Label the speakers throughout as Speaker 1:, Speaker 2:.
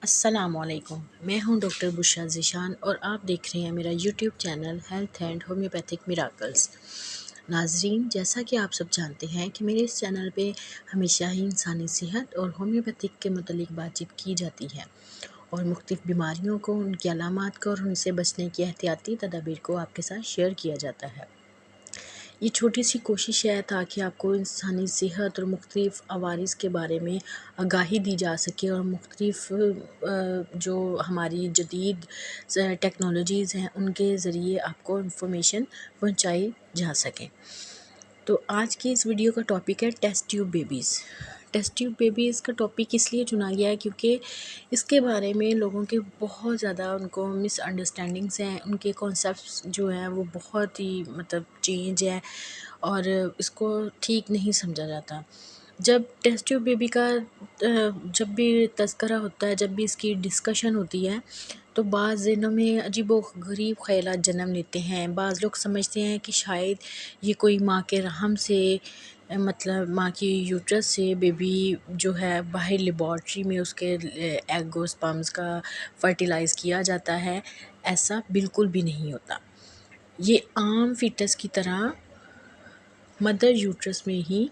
Speaker 1: السلام علیکم، میں ہوں ڈاکٹر بشرا ذیشان اور آپ دیکھ رہے ہیں میرا YouTube channel health and homeopathic miracles. ناظرین، جیسا کہ آپ سب جانتے ہیں کہ میرے اس چینل پہ ہمیشہ ہی انسانی صحت اور ہومیوپیتھک کے متعلق بات چیت کی جاتی ہے اور مختلف بیماریوں کو، ان کی علامات کو اور ان سے بچنے کی احتیاطی تدابیر کو آپ کے ساتھ شیئر کیا جاتا ہے۔ یہ چھوٹی سی کوشش ہے تاکہ آپ کو انسانی صحت اور مختلف عوارض کے بارے میں آگاہی دی جا سکے اور مختلف جو ہماری جدید ٹیکنالوجیز ہیں ان کے ذریعے آپ کو انفارمیشن پہنچائی جا سکے۔ تو آج کی اس ویڈیو کا ٹاپک ہے test tube babies. Test tube babies کا ٹاپک اس لیے چنا گیا ہے کیونکہ اس کے بارے میں لوگوں کے بہت زیادہ ان کو مس انڈرسٹینڈنگس ہیں، ان کے کانسیپٹس جو ہیں وہ بہت ہی چینج ہے اور اس کو ٹھیک نہیں سمجھا جاتا۔ جب ٹیسٹ ٹیوب بیبی کا جب بھی تذکرہ ہوتا ہے، جب بھی اس کی ڈسکشن ہوتی ہے تو بعض ذہنوں میں عجیب و غریب خیالات جنم لیتے ہیں۔ بعض لوگ سمجھتے ہیں کہ شاید یہ کوئی ماں کے رحم سے، ماں کی یوٹرس سے بیبی جو ہے باہر لیبارٹری میں اس کے ایگ اور سپرمز کا فرٹیلائز کیا جاتا ہے۔ ایسا بالکل بھی نہیں ہوتا۔ یہ عام فیٹس کی طرح مدر یوٹرس میں ہی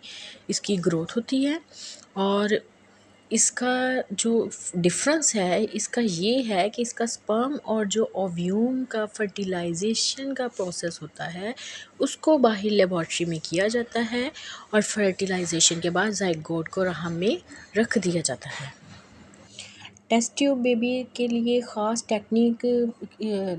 Speaker 1: اس کی گروتھ ہوتی ہے اور اس کا جو ڈفرنس ہے اس کا یہ ہے کہ اس کا سپرم اور جو اوویوم کا فرٹیلائزیشن کا پروسیس ہوتا ہے اس کو باہر لیبارٹری میں کیا جاتا ہے اور فرٹیلائزیشن کے بعد زائگوٹ کو رحم میں رکھ دیا جاتا ہے۔ ٹیسٹ ٹیوب بیبی کے لیے خاص ٹیکنیک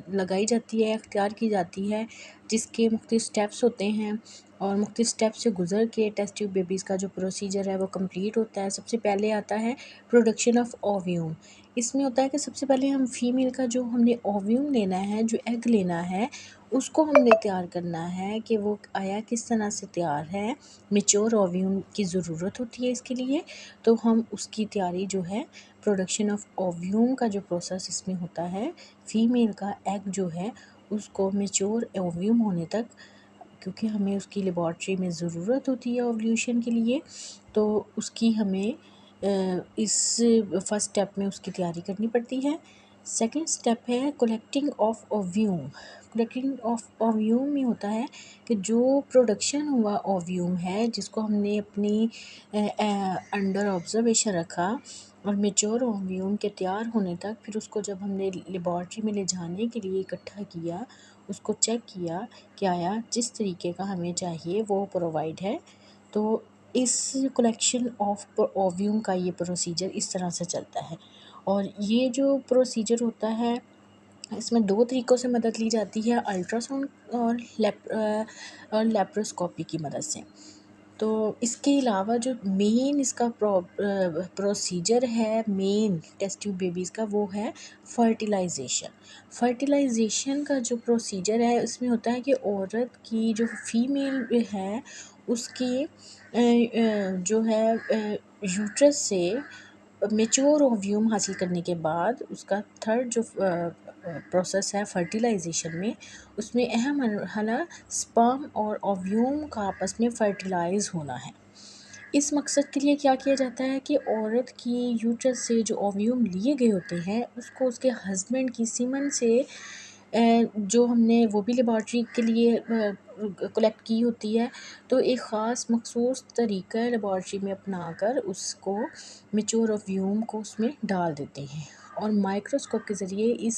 Speaker 1: لگائی جاتی ہے، اختیار کی جاتی ہے، جس کے مختلف سٹیپس ہوتے ہیں اور مختلف سٹیپ سے گزر کے ٹیسٹ ٹیوب بیبیز کا جو پروسیجر ہے وہ کمپلیٹ ہوتا ہے۔ سب سے پہلے آتا ہے پروڈکشن آف اوویوم۔ اس میں ہوتا ہے کہ سب سے پہلے ہم فیمیل کا جو ہم نے اوویوم لینا ہے، جو ایگ لینا ہے، اس کو ہم نے تیار کرنا ہے کہ وہ آیا کس طرح سے تیار ہے۔ میچور اوویوم کی ضرورت ہوتی ہے اس کے لیے، تو ہم اس کی تیاری جو ہے پروڈکشن آف اوویوم کا جو پروسیس اس میں ہوتا ہے، فیمیل کا ایگ جو ہے اس کو میچور اوویوم ہونے تک، کیونکہ ہمیں اس کی لیبارٹری میں ضرورت ہوتی ہے اوولیوشن کے لیے، تو اس کی ہمیں اس فرسٹ سٹیپ میں اس کی تیاری کرنی پڑتی ہے۔ سیکنڈ سٹیپ ہے کلیکٹنگ آف اوویوم۔ کلیکٹنگ آف اوویوم میں ہوتا ہے کہ جو پروڈکشن ہوا اوویوم ہے، جس کو ہم نے اپنی انڈر آبزرویشن رکھا اور میچور اوویوم کے تیار ہونے تک، پھر اس کو جب ہم نے لیبارٹری میں لے جانے کے لیے اکٹھا کیا، اس کو چیک کیا کہ آیا جس طریقے کا ہمیں چاہیے وہ پرووائڈ ہے، تو اس کلیکشن آف اوویوم کا یہ پروسیجر اس طرح سے چلتا ہے۔ اور یہ جو پروسیجر ہوتا ہے اس میں دو طریقوں سے مدد لی جاتی ہے، الٹرا ساؤنڈ اور لیپروسکوپی کی مدد سے۔ تو اس کے علاوہ جو مین اس کا پروسیجر ہے، مین ٹیسٹ ٹیوب بیبیز کا، وہ ہے فرٹیلائزیشن۔ فرٹیلائزیشن کا جو پروسیجر ہے اس میں ہوتا ہے کہ عورت کی جو فیمیل ہے اس کی جو ہے یوٹرس سے میچور اوویوم حاصل کرنے کے بعد اس کا تھرڈ جو پروسیس ہے فرٹیلائزیشن میں، اس میں اہم مرحلہ سپرم اور اوویوم کا آپس میں فرٹیلائز ہونا ہے۔ اس مقصد کے لیے کیا کیا جاتا ہے کہ عورت کی یوٹرس سے جو اوویوم لیے گئے ہوتے ہیں اس کو اس کے ہسبینڈ کی سیمن سے جو ہم نے وہ بھی لیبارٹری کے لیے کلیکٹ کی ہوتی ہے، تو ایک خاص مخصوص طریقہ لیبارٹری میں اپنا کر اس کو میچور اوویوم کو اس میں ڈال دیتے ہیں اور مائکروسکوپ کے ذریعے اس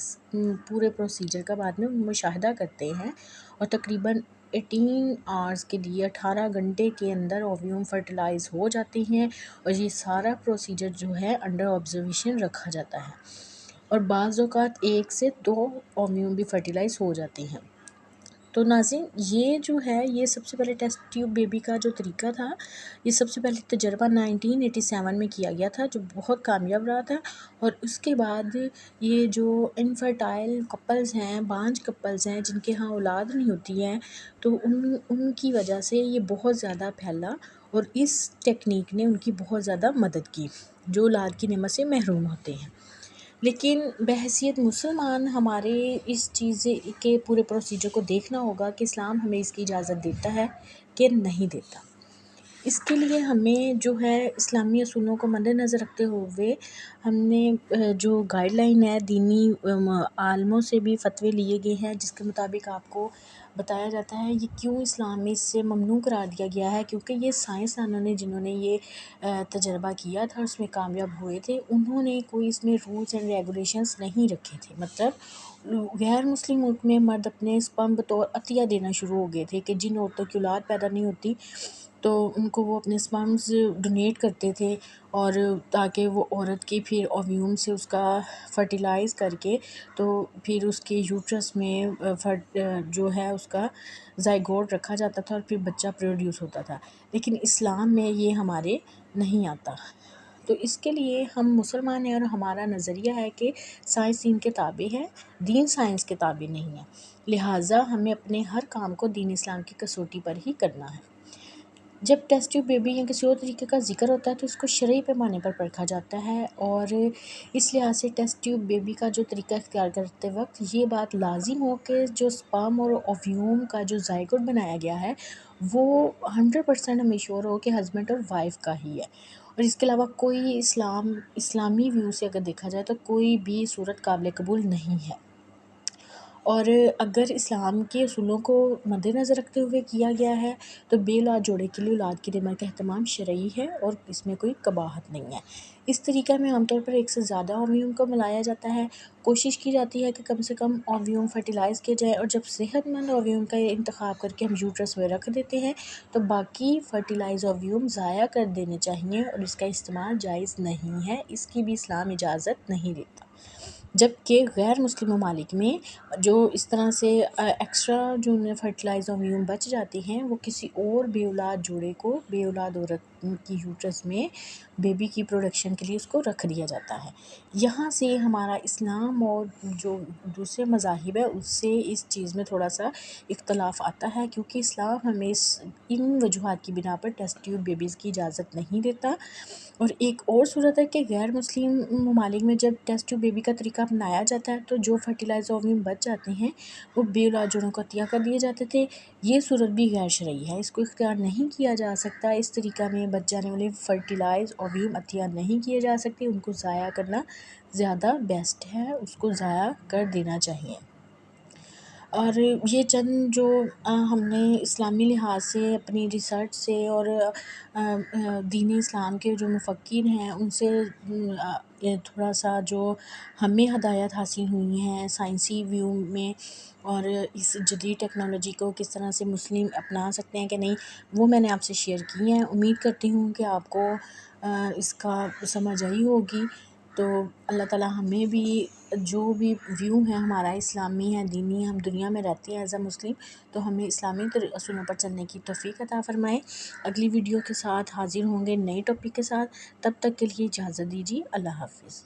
Speaker 1: پورے پروسیجر کا بعد میں مشاہدہ کرتے ہیں اور تقریباً 18 آورز کے لیے 18 گھنٹے کے اندر اوویوم فرٹیلائز ہو جاتے ہیں اور یہ سارا پروسیجر جو ہے انڈر آبزرویشن رکھا جاتا ہے اور بعض اوقات 1 سے 2 اوویوم بھی فرٹیلائز ہو جاتے ہیں۔ تو ناظرین، یہ جو ہے یہ سب سے پہلے ٹیسٹ ٹیوب بیبی کا جو طریقہ تھا، یہ سب سے پہلے تجربہ 1987 میں کیا گیا تھا جو بہت کامیاب رہا تھا، اور اس کے بعد یہ جو انفرٹائل کپلز ہیں، بانجھ کپلز ہیں جن کے ہاں اولاد نہیں ہوتی ہے، تو ان کی وجہ سے یہ بہت زیادہ پھیلا اور اس ٹیکنیک نے ان کی بہت زیادہ مدد کی جو اولاد کی نعمت سے محروم ہوتے ہیں۔ لیکن بحیثیت مسلمان ہمارے اس چیز کے پورے پروسیجر کو دیکھنا ہوگا کہ اسلام ہمیں اس کی اجازت دیتا ہے کہ نہیں دیتا۔ اس کے لیے ہمیں جو ہے اسلامی اصولوں کو مد نظر رکھتے ہوئے ہم نے جو گائیڈ لائن ہے دینی عالموں سے بھی فتوے لیے گئے ہیں، جس کے مطابق آپ کو بتایا جاتا ہے یہ کیوں اسلام میں اس سے ممنوع قرار دیا گیا ہے، کیونکہ یہ سائنسدانوں نے جنہوں نے یہ تجربہ کیا تھا اس میں کامیاب ہوئے تھے، انہوں نے کوئی اس میں رولز اینڈ ریگولیشنز نہیں رکھے تھے۔ مطلب غیر مسلم ملک میں مرد اپنے سپرم بطور عطیہ دینا شروع ہو گئے تھے کہ جن عورتوں کی اولاد پیدا نہیں ہوتی تو ان کو وہ اپنے سپرمز ڈونیٹ کرتے تھے، اور تاکہ وہ عورت کی پھر اوویوم سے اس کا فرٹیلائز کر کے تو پھر اس کے یوٹرس میں جو ہے اس کا زائگوٹ رکھا جاتا تھا اور پھر بچہ پروڈیوس ہوتا تھا، لیکن اسلام میں یہ ہمارے نہیں آتا۔ تو اس کے لیے ہم مسلمان ہیں اور ہمارا نظریہ ہے کہ سائنس دین کے تابع ہے، دین سائنس کے تابع نہیں ہے، لہٰذا ہمیں اپنے ہر کام کو دین اسلام کی کسوٹی پر ہی کرنا ہے۔ جب ٹیسٹ ٹیوب بیبی یا کسی اور طریقے کا ذکر ہوتا ہے تو اس کو شرعی پیمانے پر پرکھا جاتا ہے، اور اس لحاظ سے ٹیسٹ ٹیوب بیبی کا جو طریقہ اختیار کرتے وقت یہ بات لازم ہو کہ جو سپرم اور اوویوم کا جو زائگوٹ بنایا گیا ہے وہ 100% ہمیں شور ہو کہ ہسبینڈ اور وائف کا ہی ہے، اور اس کے علاوہ کوئی اسلامی ویو سے اگر دیکھا جائے تو کوئی بھی صورت قابل قبول نہیں ہے۔ اور اگر اسلام کے اصولوں کو مد نظر رکھتے ہوئے کیا گیا ہے تو بے اولاد جوڑے کے لیے اولاد کی دماغ کا اہتمام شرعی ہے اور اس میں کوئی قباحت نہیں ہے۔ اس طریقہ میں عام طور پر ایک سے زیادہ اوویوم کو ملایا جاتا ہے، کوشش کی جاتی ہے کہ کم سے کم اوویوم فرٹیلائز کیا جائے، اور جب صحت مند اوویوم کا انتخاب کر کے ہم یوٹرس میں رکھ دیتے ہیں تو باقی فرٹیلائز اوویوم ضائع کر دینے چاہیے، اور اس کا استعمال جائز نہیں ہے، اس کی بھی اسلام اجازت نہیں دیتا۔ جبکہ غیر مسلم ممالک میں جو اس طرح سے ایکسٹرا جو فرٹیلائز اوویوم بچ جاتے ہیں وہ کسی اور بے اولاد جوڑے کو، بے اولاد عورت کی یوٹرس میں بیبی کی پروڈکشن کے لیے اس کو رکھ دیا جاتا ہے۔ یہاں سے ہمارا اسلام اور جو دوسرے مذاہب ہے اس سے اس چیز میں تھوڑا سا اختلاف آتا ہے، کیونکہ اسلام ہمیں ان وجوہات کی بنا پر ٹیسٹ ٹیوب بیبیز کی اجازت نہیں دیتا۔ اور ایک اور صورت ہے کہ غیر مسلم ممالک میں جب ٹیسٹ ٹیوب بیبی کا طریقہ اپنایا جاتا ہے تو جو فرٹیلائز اوویوم بچ جاتے ہیں وہ بے اولاد جوڑوں کو عطیہ کر دیے جاتے تھے، یہ صورت بھی غیر شرعی ہے، اس کو اختیار نہیں کیا جا سکتا، اس طریقہ میں بچ جانے والے فرٹیلائز اوویوم عطیہ نہیں کیے جا سکتے، ان کو ضائع کرنا زیادہ بیسٹ ہے، اس کو ضائع کر دینا چاہیے۔ اور یہ چند جو ہم نے اسلامی لحاظ سے اپنی ریسرچ سے اور دین اسلام کے جو مفکر ہیں ان سے تھوڑا سا جو ہمیں ہدایات حاصل ہوئی ہیں سائنسی ویو میں، اور اس جدید ٹیکنالوجی کو کس طرح سے مسلم اپنا سکتے ہیں کہ نہیں، وہ میں نے آپ سے شیئر کی ہیں۔ امید کرتی ہوں کہ آپ کو اس کا سمجھ آئی ہوگی۔ تو اللہ تعالیٰ ہمیں بھی جو بھی ویو ہے ہمارا اسلامی ہے، دینی ہے، ہم دنیا میں رہتے ہیں ایز اے مسلم، تو ہمیں اسلامی اصولوں پر چلنے کی توفیق عطا فرمائے۔ اگلی ویڈیو کے ساتھ حاضر ہوں گے نئے ٹاپک کے ساتھ، تب تک کے لیے اجازت دیجیے، اللہ حافظ۔